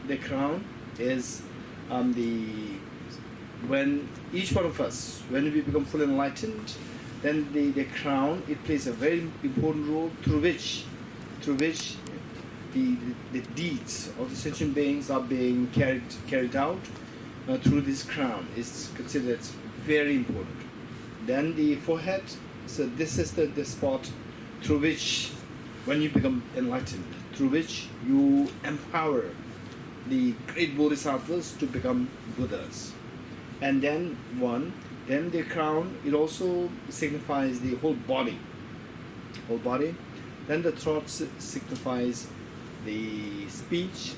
the crown is when each one of us, when we become fully enlightened, then the crown, it plays a very important role through which the deeds of the sentient beings are being carried out through this crown. Is considered very important. Then the forehead, so this is the spot through which, when you become enlightened, through which you empower the great bodhisattvas to become Buddhas. And then then the crown, it also signifies the whole body. Then the throat signifies the speech,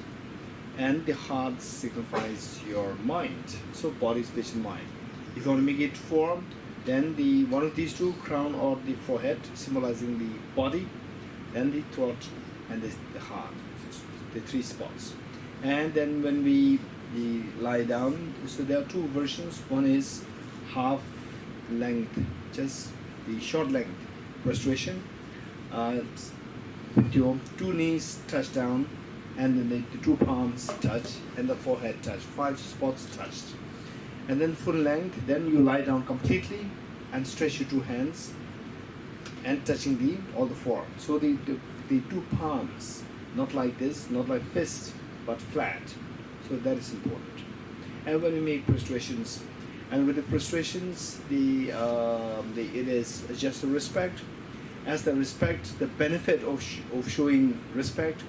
and the heart signifies your mind. So body, speech, and mind. If you want to make it form, then one of these two, crown or the forehead, symbolizing the body, then the throat and the heart, the three spots. And then when we lie down, so there are two versions. One is half length, just the short length prostration. Your two knees touch down, and then the two palms touch, and the forehead touch. 5 spots touched. And then full length, then you lie down completely and stretch your two hands and touching all the four. So the two palms, not like this, not like fist, but flat. So that is important. And when we make prostrations, and with the prostrations, it is just a respect. As the respect, the benefit of showing respect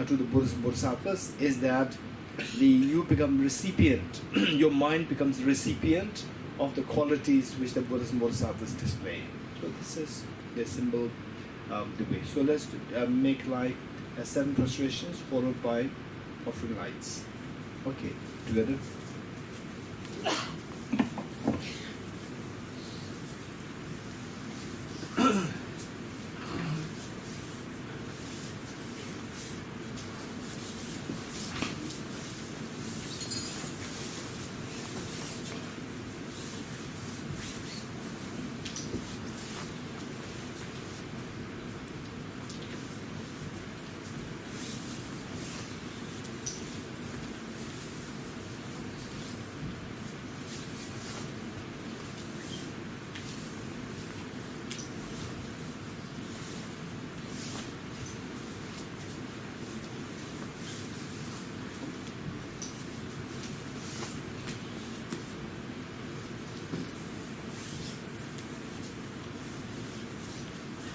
to the bodhisattvas is that you become recipient. Your mind becomes recipient of the qualities which the Buddhas and bodhisattvas display. So this is the symbol, the way. So let's make like 7 prostrations followed by offering lights. Okay, together.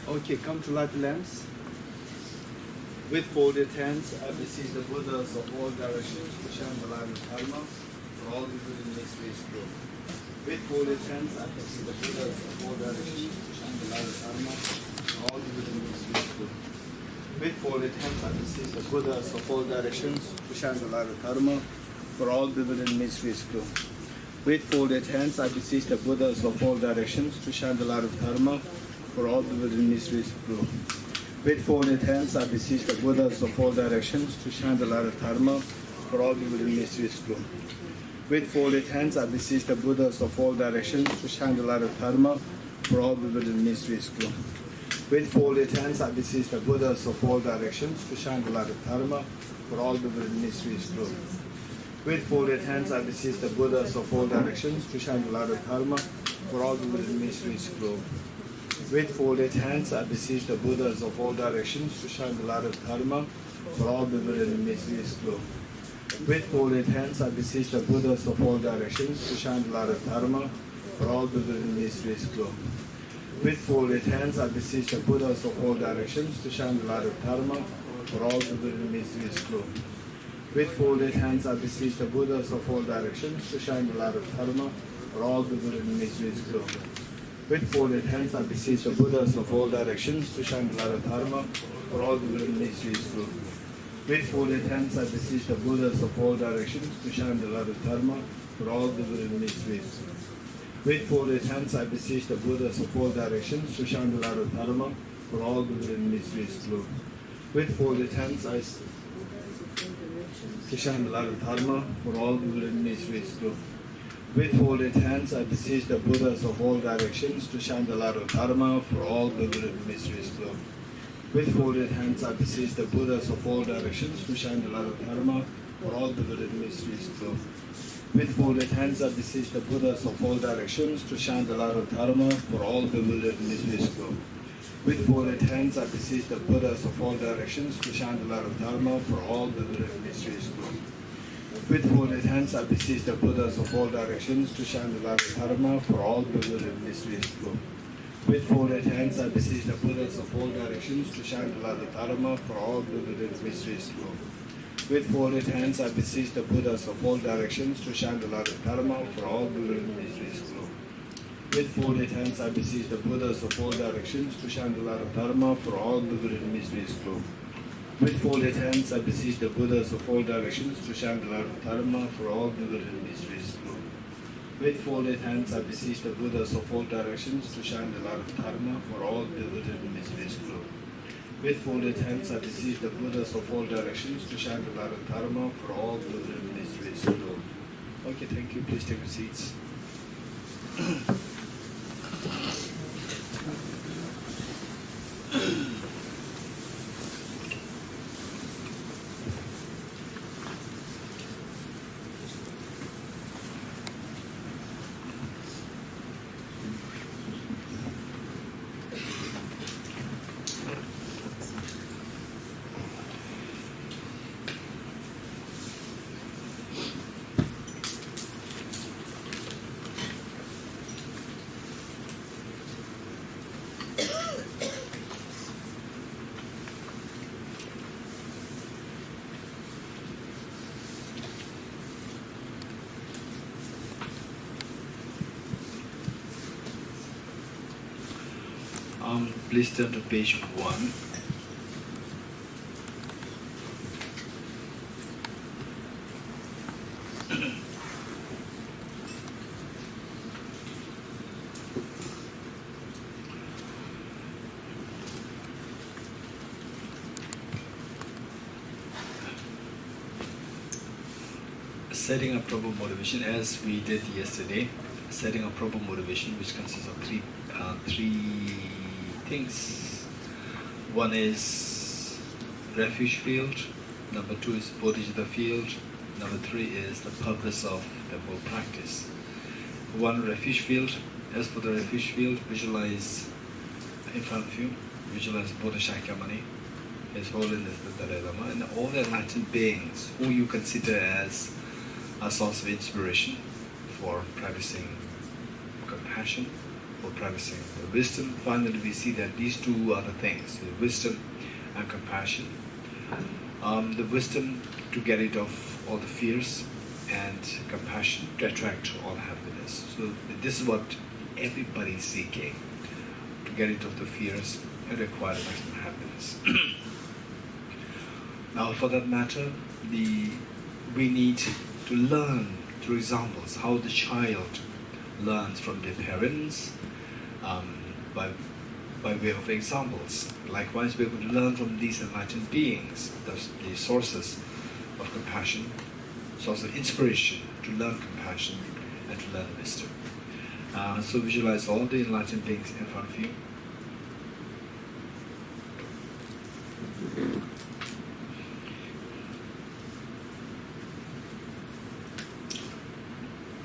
Okay, come to light the lamps. With folded hands, I beseech the Buddhas of all directions to shine the light of Dharma for all the good in this space globe. With folded hands, I beseech the Buddhas of all directions to shine the light of Dharma for all the good in this space globe. With folded hands, I beseech the Buddhas of all directions to shine the light of Dharma for all the good in this space globe. With folded hands, I beseech the Buddhas of all directions to shine the light of Dharma for all the within mysteries flow. With folded hands, I beseech the Buddhas of all directions to shine the light of Dharma for all the within mysteries flow. With folded hands, I beseech the Buddhas of all directions to shine the light of Dharma for all the within mysteries flow. With folded hands, I beseech the Buddhas of all directions to shine the light of Dharma for all the within mysteries flow. With folded hands, I beseech the Buddhas of all directions to shine the light of Dharma for all the within mysteries flow. With folded hands, I beseech the Buddhas of all directions to shine the light of Dharma for all the within mysteries flow. With folded hands, I beseech the Buddhas of all directions to shine the light of Dharma for all the within mysteries flow. With folded hands, I beseech the Buddhas of all directions to shine the light of Dharma for all the within mysteries flow. With folded hands, I beseech the Buddhas of all directions to shine the light of Dharma for all the within mysteries flow. With folded hands, I beseech the Buddhas of all directions to shine the light of Dharma for all the within mysteries flow. With folded hands, I beseech the Buddhas of all directions to shine the light of Dharma for all the within mysteries. With folded hands, I beseech the Buddhas of all directions to shine the light of Dharma for all the within mysteries flow. With folded hands, I to shine the light of Dharma for all the within mysteries flow. With folded hands, I beseech the Buddhas of all directions to shine the light of Dharma for all the within mysteries flow. With folded hands, I beseech the Buddhas of all directions to shine the light of Dharma for all bewildered mysteries glow. With folded hands I beseech the Buddhas of all directions to shine the light of Dharma for all bewildered mysteries glow. With folded hands I beseech the Buddhas of all directions to shine the light of Dharma for all bewildered mysteries glow. With folded hands I beseech the Buddhas of all directions to shine the light of Dharma for all bewildered mysteries glow. With folded hands I beseech the Buddhas of all directions to shine the light of Dharma for all bewildered mysteries glow. With folded hands I beseech the Buddhas of all directions to shine the light of Dharma for all bewildered mysteries glow. With folded hands I beseech the Buddhas of all directions to shine the light of Dharma for all bewildered mysteries glow. With folded hands I beseech the Buddhas of all directions to shine the light of Dharma for all bewildered mysteries glow. With folded hands I beseech the Buddhas of all directions to shine the light of Dharma for all bewildered mysteries glow. With folded hands I beseech the Buddhas of all directions to shine the light of Dharma for all bewildered mysteries glow. Okay, thank you. Please take your seats. Please turn to page 1. Setting a proper motivation, as we did yesterday. Setting a proper motivation, which consists of three things. One is refuge field, number 2 is Bodhicitta field, number 3 is the purpose of the whole practice. One, refuge field. As for the refuge field, visualize in front of you, visualize Buddha Shakyamuni, His Holiness the Dalai Lama, and all the enlightened beings who you consider as a source of inspiration for practicing compassion, for practicing the wisdom. Finally, we see that these two are the things, the wisdom and compassion. The wisdom to get rid of all the fears, and compassion to attract all happiness. So this is what everybody is seeking, to get rid of the fears and acquire maximum happiness. Now, for that matter, we need to learn through examples how the child learns from their parents, by way of examples. Likewise, we're going to learn from these enlightened beings, the sources of compassion, source of inspiration to learn compassion and to learn wisdom. So visualize all the enlightened beings in front of you.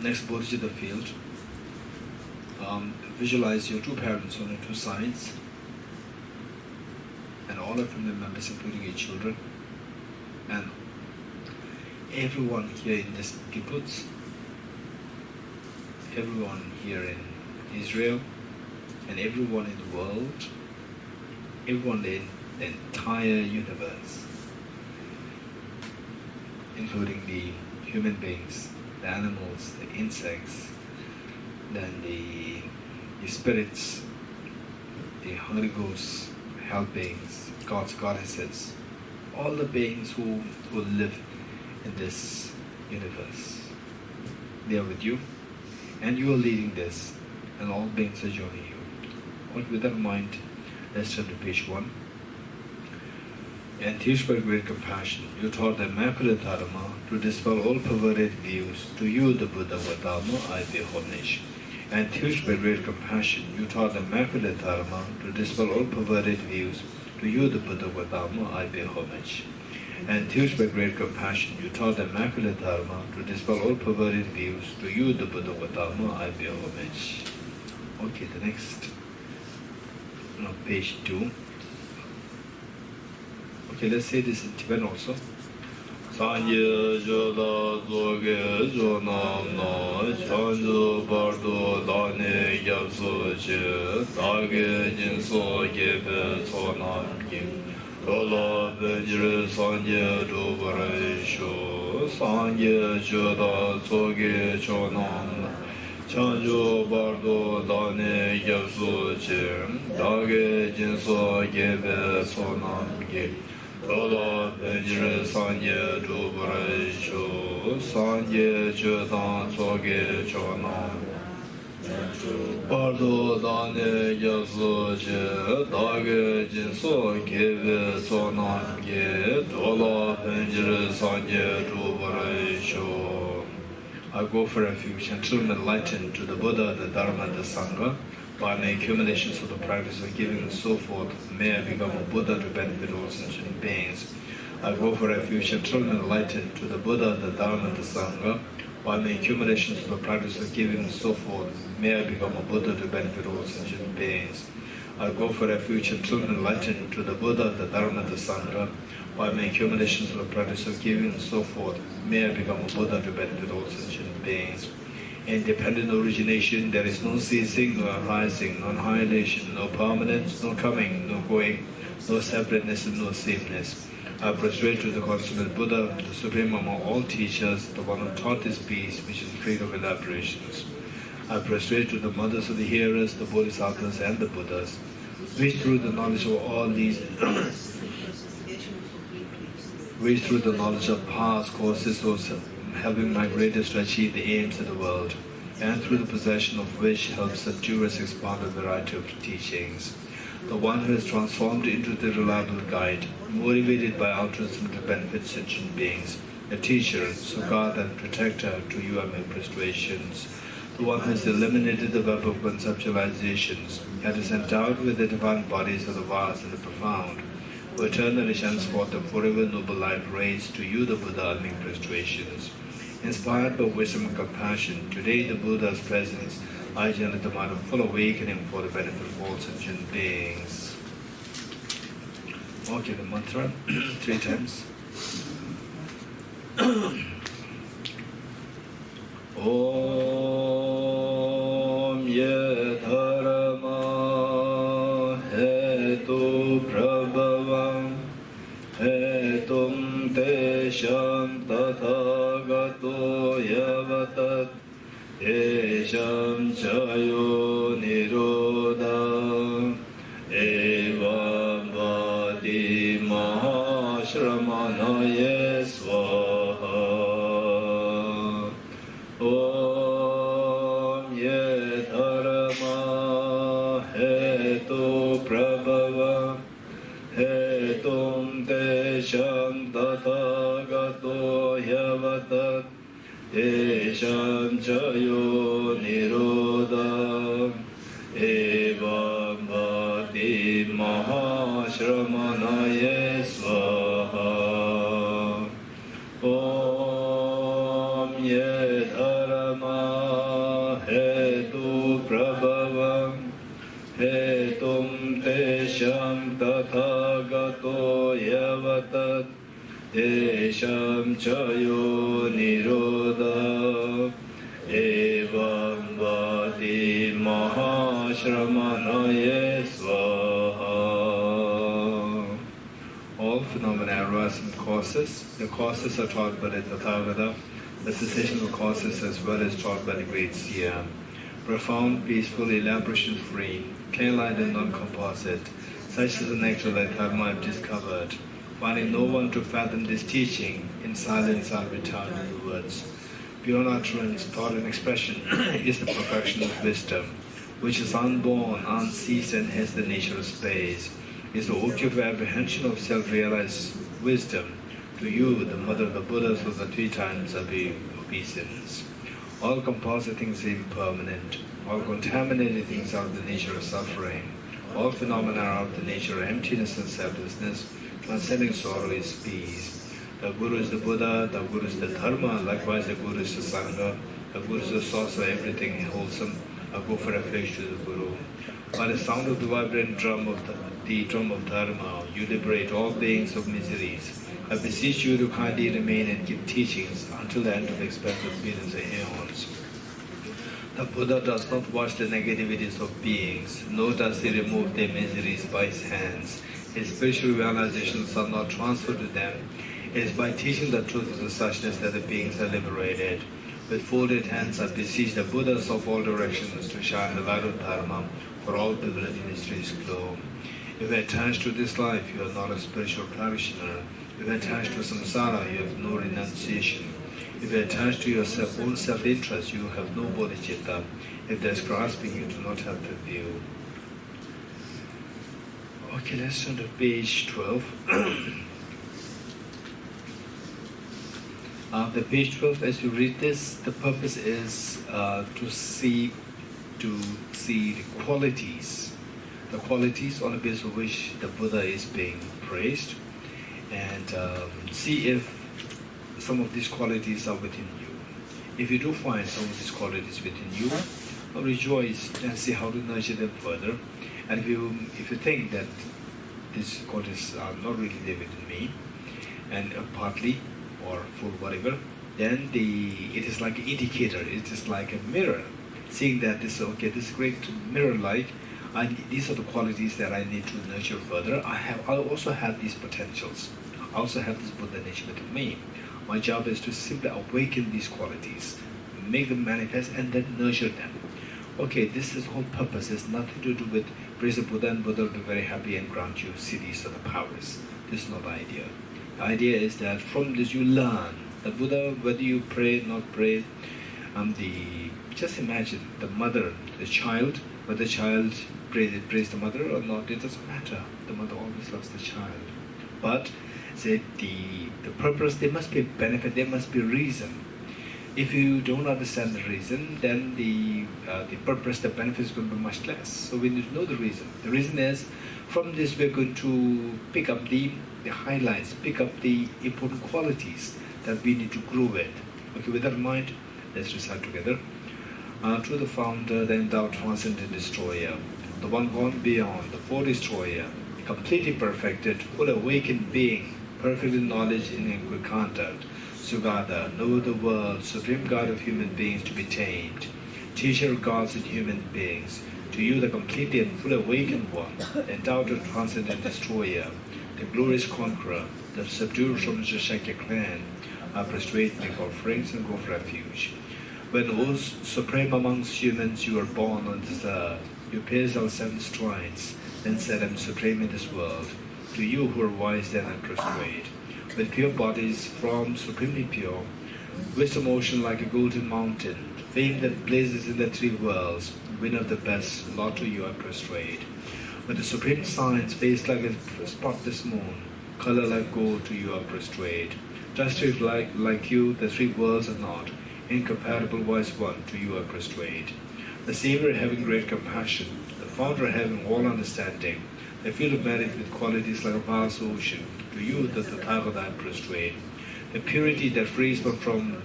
Next, Bodhicitta field. Visualize your two parents on the two sides, and all of family members, including your children, and everyone here in this kibbutz, everyone here in Israel, and everyone in the world, everyone in the entire universe, including the human beings, the animals, the insects, then the spirits, the Holy Ghosts, hell beings, gods, goddesses, all the beings who live in this universe. They are with you, and you are leading this, and all beings are joining you. With that in mind, let's turn to page 1. And teach by great compassion, you taught the Immaculate Dharma to dispel all perverted views. To you, the Buddha Dharma, I pay homage. And teach by great compassion, you taught the Immaculate Dharma to dispel all perverted views. To you, the Buddha Dharma, I pay homage. Enthused by great compassion, you taught immaculate Dharma to dispel all perverted views. To you, the Buddha of Dharma, I pay homage. Okay, the next, page 2. Okay, let's say this in Tibetan also. Sanje joda zoge jonam na chanju bardo dane gyabso che dage jinso gebe sonam kim kola benjire sanje dobare sho sanje joda zoge jonam chanju bardo dane gyabso che dage jinso gebe sonam kim Kola Benjire Sanje Dubare Sho Sanje Chetan Tsoge Chonam Bardo Dane Yasu Che Dage Jinso Keve Sonam Ge Kola Benjire Sanje Dubare Sho. I go for refuge until enlightened to the Buddha, the Dharma, and the Sangha. By my accumulations of the practice of giving and so forth, may I become a Buddha to benefit all sentient beings. I go for refuge until enlightened to the Buddha, the Dharma, and the Sangha. By my accumulations of the practice of giving and so forth, may I become a Buddha to benefit all sentient beings. I go for refuge until enlightened to the Buddha, the Dharma, and the Sangha. By my accumulations of the practice of giving and so forth, may I become a Buddha to benefit all sentient beings. Independent origination, there is no ceasing, no arising, no annihilation, no permanence, no coming, no going, no separateness and no sameness. I prostrate to the consummate Buddha, the supreme among all teachers, the one who taught this peace, which is free of elaborations. I prostrate to the mothers of the hearers, the bodhisattvas and the Buddhas, which through the knowledge of all these which through the knowledge of past causes also helping my greatest to achieve the aims of the world, and through the possession of which helps the jurors expound a variety of teachings. The one who is transformed into the reliable guide, motivated by altruism to benefit sentient beings, a teacher, Sugata and protector, to you I make prostrations. The one who has eliminated the web of conceptualizations, and is endowed with the divine bodies of the vast and the profound, who eternally shines forth the forever noble light raised, to you the Buddha I make prostrations. Inspired by wisdom and compassion, today the Buddha's presence, I generate the mind of full awakening for the benefit of all sentient beings. Okay, the mantra, 3 times. Om Ye Dharma Hetu Prabhavam Hetum Tesham Tathagato Yavatat Esham Chayo Nirodha Evam Vati Mahashramanaye Swaha. Om Ye Dharma Hetu Prabhava Hetum Tesham Tathagato Yavatat Esham Chayo Nirodha Evam Vati Mahashramanaye Swaha. Om Ye Dharma Hetu Prabhavam Hetum Tesham Tathagato Yavatat Esham Chayo Nirodha Evam Vati Mahashramanaye Swaha. All phenomena arise from causes. The causes are taught by the Tathagata. The cessation of causes as well as taught by the great seer. Profound, peaceful, elaboration-free, clear-light and non-composite. Such is the nectar that Dharma I have discovered. Finding no one to fathom this teaching, in silence I'll return to the words. Beyond utterance, thought and expression is the perfection of wisdom, which is unborn, unceased, and has the nature of space. Is the object of apprehension of self-realized wisdom. To you, the mother of the Buddhas of the 3 times obeisance. All composite things are impermanent. All contaminated things are of the nature of suffering. All phenomena are of the nature of emptiness and selflessness. Transcending sorrow is peace. The Guru is the Buddha, the Guru is the Dharma, likewise the Guru is the Sangha, the Guru is the source of everything wholesome. Go for refuge to the Guru. By the sound of the vibrant drum of the drum of Dharma, you liberate all beings of miseries. I beseech you to kindly remain and give teachings until the end of the expansive billions of aeons. The Buddha does not watch the negativities of beings, nor does he remove their miseries by his hands. His spiritual realizations are not transferred to them. It is by teaching the truth of the suchness that the beings are liberated. With folded hands, I beseech the Buddhas of all directions to shine the light of Dharma for all bewildered mysteries glow. If you are attached to this life, you are not a spiritual practitioner. If you are attached to samsara, you have no renunciation. If you are attached to your own self-interest, you have no bodhicitta. If there is grasping, you do not have the view. Okay, let's turn to page 12. The page 12, as you read this, the purpose is to see the qualities on the basis of which the Buddha is being praised, and see if some of these qualities are within you. If you do find some of these qualities within you, rejoice and see how to nurture them further. And if you think that these qualities are not really there within me, and partly or for whatever, then it is like an indicator. It is like a mirror, seeing that this is great mirror-like. These are the qualities that I need to nurture further. I also have these potentials. I also have this Buddha nature within me. My job is to simply awaken these qualities, make them manifest, and then nurture them. Okay, this is the whole purpose. It's nothing to do with praise the Buddha and Buddha will be very happy and grant you cities or the powers. This is not the idea. The idea is that from this you learn. The Buddha, whether you pray, not pray, just imagine the mother, the child, whether the child praise the mother or not, it doesn't matter. The mother always loves the child. But say the purpose, there must be a benefit, there must be a reason. If you don't understand the reason, then the purpose, the benefit is going to be much less. So we need to know the reason. The reason is, from this we're going to pick up the highlights, pick up the important qualities that we need to grow with. Okay, with that in mind, let's recite together. To the founder, the endowed transcendent destroyer, the one gone beyond, the four destroyer, completely perfected, full awakened being, perfect in knowledge and in good conduct, Sugata, know the world, supreme God of human beings to be tamed, teacher of gods and human beings, to you the completely and full awakened one, the endowed transcendent destroyer, the glorious conqueror, the subduer from the Shakya clan, I prostrate, make offerings and go for refuge. When, O supreme amongst humans, you are born on this earth, you pierced our 7 strides, then said, I am supreme in this world. To you who are wise, then I prostrate. With pure bodies, from supremely pure, wisdom ocean like a golden mountain, fame that blazes in the 3 worlds, winner of the best, Lord, to you I prostrate. With the supreme science, face like a spotless moon, color like gold, to you I prostrate. Just like you, the 3 worlds are not, incomparable wise one, to you I prostrate. The Savior having great compassion, the Founder having all understanding, the field of merit with qualities like a vast ocean, to you the Tathagata I prostrate. The purity that frees one from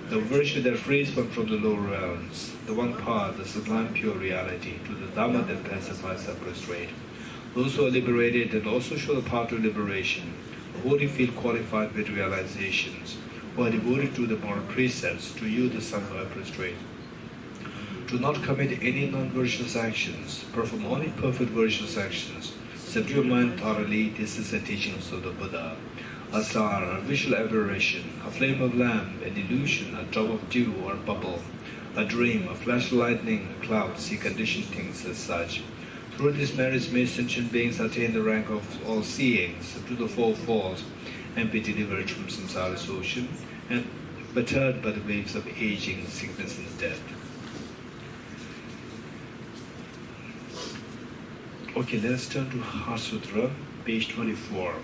the virtue that frees one from the lower realms, the one path, the sublime pure reality, to the Dhamma that pacifies I prostrate. Those who are liberated and also show the path to liberation, who feel qualified with realizations, who are devoted to the moral precepts, to you the Sangha I prostrate. Do not commit any non-virtuous actions, perform only perfect virtuous actions, subdue your mind thoroughly, this is the teachings of the Buddha. A star, a visual aberration, a flame of lamp, an illusion, a drop of dew or bubble, a dream, a flash of lightning, a cloud, see conditioned things as such. Through these merits may sentient beings attain the rank of all seeing, subdue the 4 falls, and be delivered from samsara's ocean, and battered by the waves of aging, sickness, and death. Okay, let's turn to Heart Sutra, page 24.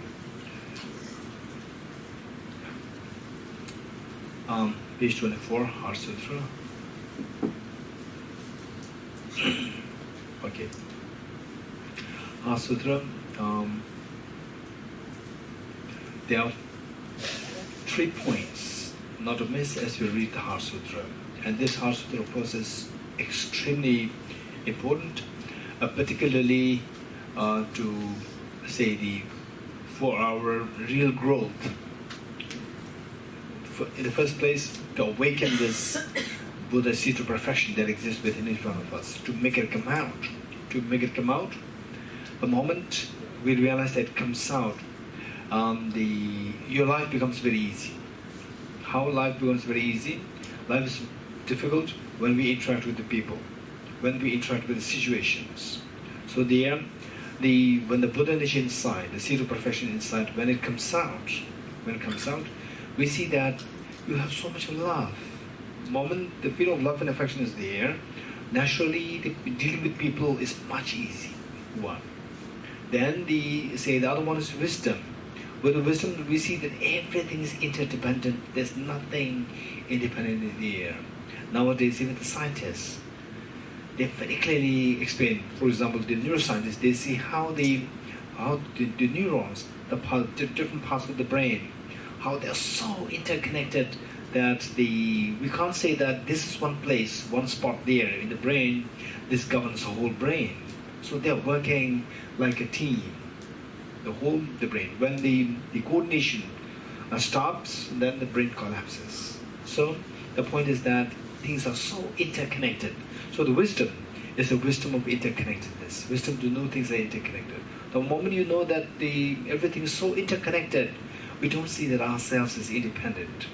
Page 24, Heart Sutra. Okay. Heart Sutra. There are 3 points not to miss as we read the Heart Sutra. And this Heart Sutra, of course, is extremely important, particularly to say for our real growth. In the first place, to awaken this Buddha seed to perfection that exists within each one of us, to make it come out. To make it come out, the moment we realize that it comes out, your life becomes very easy. How life becomes very easy? Life is difficult when we interact with the people, when we interact with the situations. So when the Buddha is inside, the seed of perfection inside, when it comes out, we see that you have so much love. The moment the feeling of love and affection is there, naturally dealing with people is much easy. One. Then the other one is wisdom. With the wisdom, we see that everything is interdependent. There's nothing independent in the air. Nowadays, even the scientists, they very clearly explain. For example, the neuroscientists, they see how the neurons, the different parts of the brain, how they're so interconnected that we can't say that this is one place, one spot there in the brain, this governs the whole brain. So they're working like a team, the brain. When the coordination stops, then the brain collapses. So the point is that things are so interconnected. So the wisdom is the wisdom of interconnectedness. Wisdom to know things are interconnected. The moment you know that everything is so interconnected, we don't see that ourselves as independent.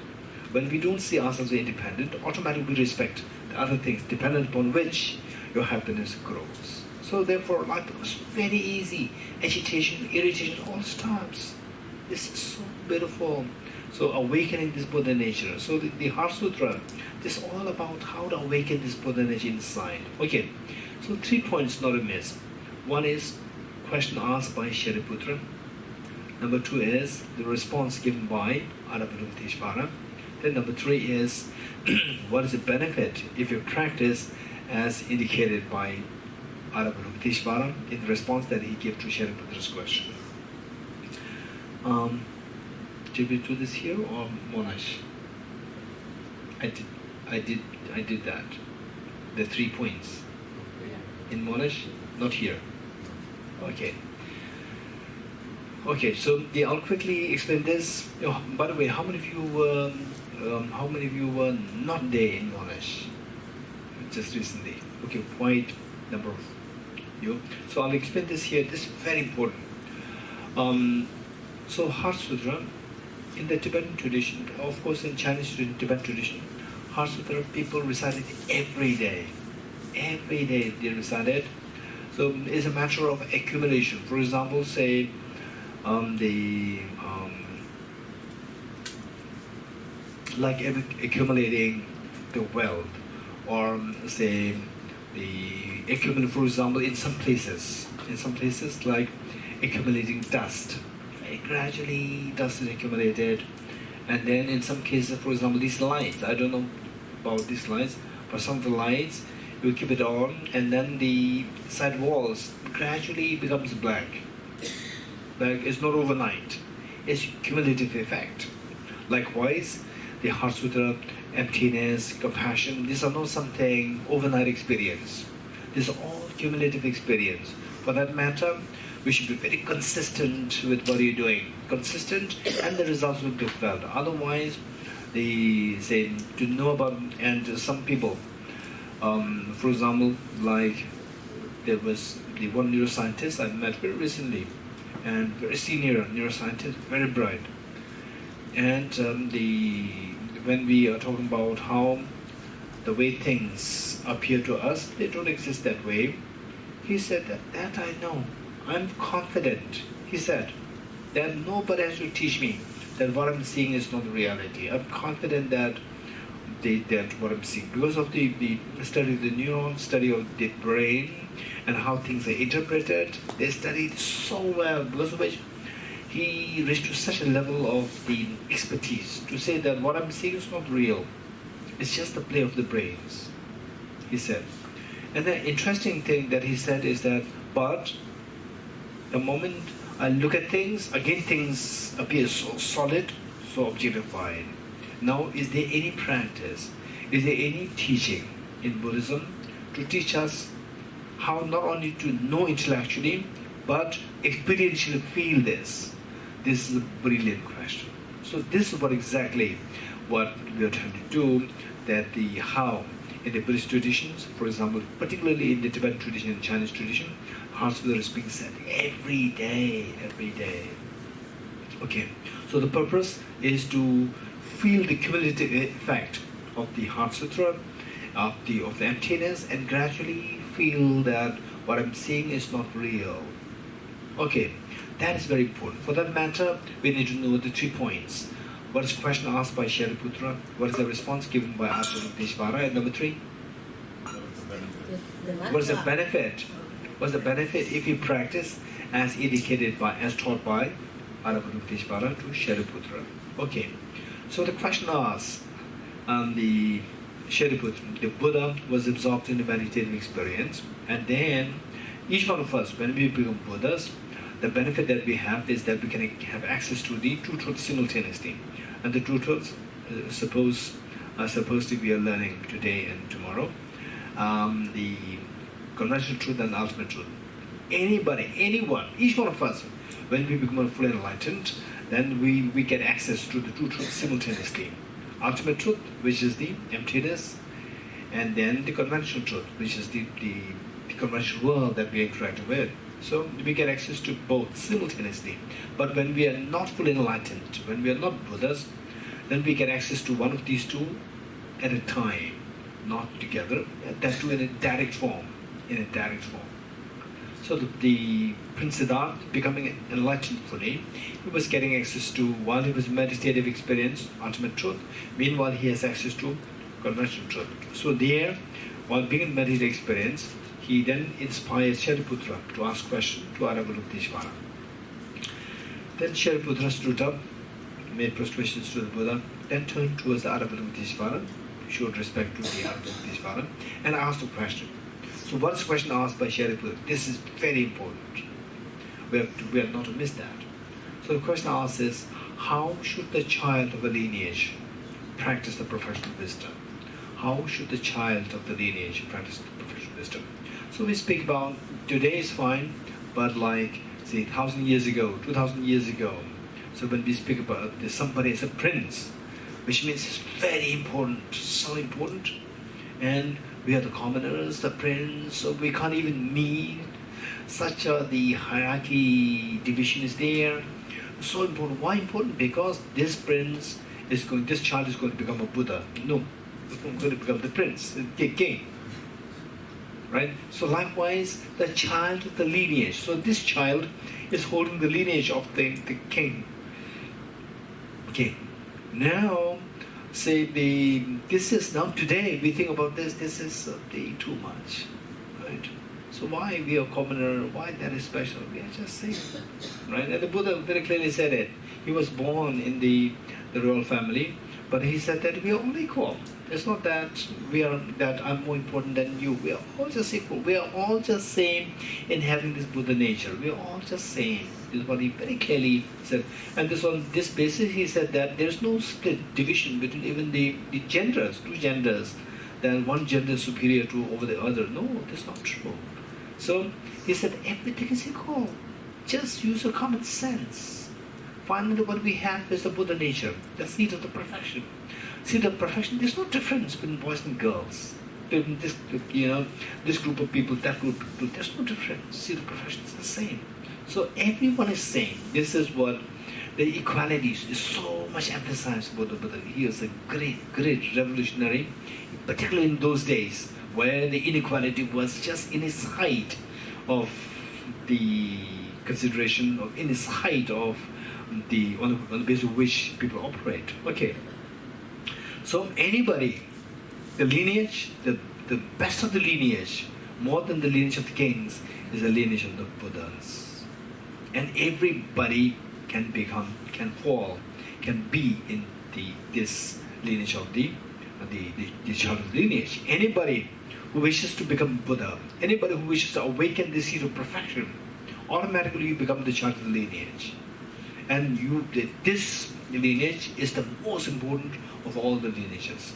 When we don't see ourselves as independent, automatically we respect the other things dependent upon which your happiness grows. So therefore, life becomes very easy. Agitation, irritation, all stops. This is so beautiful. So awakening this Buddha nature. So the Heart Sutra, this is all about how to awaken this Buddha nature inside. Okay, so 3 points not to miss. One is question asked by Shariputra. Number 2 is the response given by Dharmadhatu. Then number 3 is what is the benefit if you practice as indicated by Dharmadhatu in the response that he gave to Shariputra's question. Did we do this here or Monash? I did that. The 3 points. In Monash, not here. Okay. Okay, so I'll quickly explain this. Oh, by the way, how many of you were not there in Monash just recently? Okay, quite a number of you. So I'll explain this here. This is very important. So Heart Sutra, in the Tibetan tradition, of course in Chinese Tibetan tradition, Heart Sutra people recite it every day. Every day they recite it. So it's a matter of accumulation. For example, say like accumulating the wealth, or say for example, in some places like accumulating dust. Very gradually dust is accumulated, and then in some cases, for example, these lights, I don't know about these lights, but some of the lights, you keep it on, and then the side walls gradually becomes black. Black is not overnight. It's cumulative effect. Likewise, the Heart Sutra, emptiness, compassion, these are not something overnight experience. These are all cumulative experience. For that matter, we should be very consistent with what you're doing. Consistent, and the results will be felt. Otherwise, to know about, and some people, for example, like there was the one neuroscientist I met very recently, and very senior neuroscientist, very bright. And when we are talking about how the way things appear to us, they don't exist that way, he said that I know. I'm confident, he said, that nobody has to teach me that what I'm seeing is not reality. I'm confident that what I'm seeing, because of the study of the neurons, study of the brain, and how things are interpreted, they studied so well, because of which he reached to such a level of the expertise to say that what I'm seeing is not real. It's just the play of the brains, he said. And the interesting thing that he said is that, but the moment I look at things, again things appear so solid, so objectified. Now, is there any practice, is there any teaching in Buddhism to teach us how not only to know intellectually, but experientially feel this? This is a brilliant question. So this is exactly what we are trying to do, that the how in the Buddhist traditions, for example, particularly in the Tibetan tradition and Chinese tradition, Heart Sutra is being said every day, every day. Okay, so the purpose is to feel the cumulative effect of the Heart Sutra, of the emptiness, and gradually feel that what I'm seeing is not real. Okay, that is very important. For that matter, we need to know the 3 points. What is the question asked by Shariputra? What is the response given by Atmanadeshvara? And number 3? What is the benefit? What is the benefit if you practice as indicated by, as taught by Atmanadeshvara to Shariputra? Okay, so the question asks, the Shariputra, the Buddha was absorbed in the meditative experience, and then each one of us, when we become Buddhas, the benefit that we have is that we can have access to the two truths simultaneously. And the two truths are supposed to be learning today and tomorrow. The conventional truth and the ultimate truth. Anybody, anyone, each one of us, when we become fully enlightened, then we get access to the two truths simultaneously. Ultimate truth, which is the emptiness, and then the conventional truth, which is the conventional world that we interact with. So we get access to both simultaneously. But when we are not fully enlightened, when we are not Buddhas, then we get access to one of these two at a time, not together, that too in a direct form. So the Prince Siddhartha, becoming enlightened fully, he was getting access to, while he was meditative experience, ultimate truth, meanwhile he has access to conventional truth. So there, while being in meditative experience, he then inspired Shariputra to ask questions to Avalokiteshvara. Then Shariputra stood up, made prostrations to the Buddha, then turned towards the Avalokiteshvara, showed respect to the Avalokiteshvara, and asked a question. So what is the question asked by Shariputra? This is very important. We are not to miss that. So the question asked is, how should the child of a lineage practice the professional wisdom? How should the child of the lineage practice the professional wisdom? So we speak about, today is fine, but like, say, 1,000 years ago, 2,000 years ago, so when we speak about somebody as a prince, which means it's very important, so important, and we are the commoners, the prince, so we can't even meet, such the hierarchy division is there, so important. Why important? Because this prince is going, this child is going to become a Buddha. No, it's going to become the prince, the king. Right? So likewise, the child of the lineage. So this child is holding the lineage of the king. Okay. Now, say this is now today we think about this is too much, right? So why we are commoner? Why that is special? We are just saying, right? And the Buddha very clearly said it. He was born in the royal family, but he said that we are all equal. It's not that I'm more important than you. We are all just equal. We are all just same in having this Buddha nature. We are all just same. This is what he very clearly said. And on this basis he said that there's no split division between even the genders, two genders, that one gender is superior to over the other. No, that's not true. So he said everything is equal. Just use your common sense. Finally what we have is the Buddha nature, the seed of the perfection. See, the perfection, there's no difference between boys and girls. Between this, this group of people, that group of people, there's no difference. See, the perfection is the same. So everyone is same. This is what the equality is so much emphasized about the Buddha. He was a great, great revolutionary, particularly in those days where the inequality was just in its height of the consideration, of in its height of on the basis of which people operate. Okay. So anybody, the lineage, the best of the lineage, more than the lineage of the kings, is the lineage of the Buddhas. And everybody can become, can fall, can be in this lineage of the child of the lineage. Anybody who wishes to become Buddha, anybody who wishes to awaken this seed of perfection, automatically you become the child of the lineage. And this lineage is the most important of all the lineages.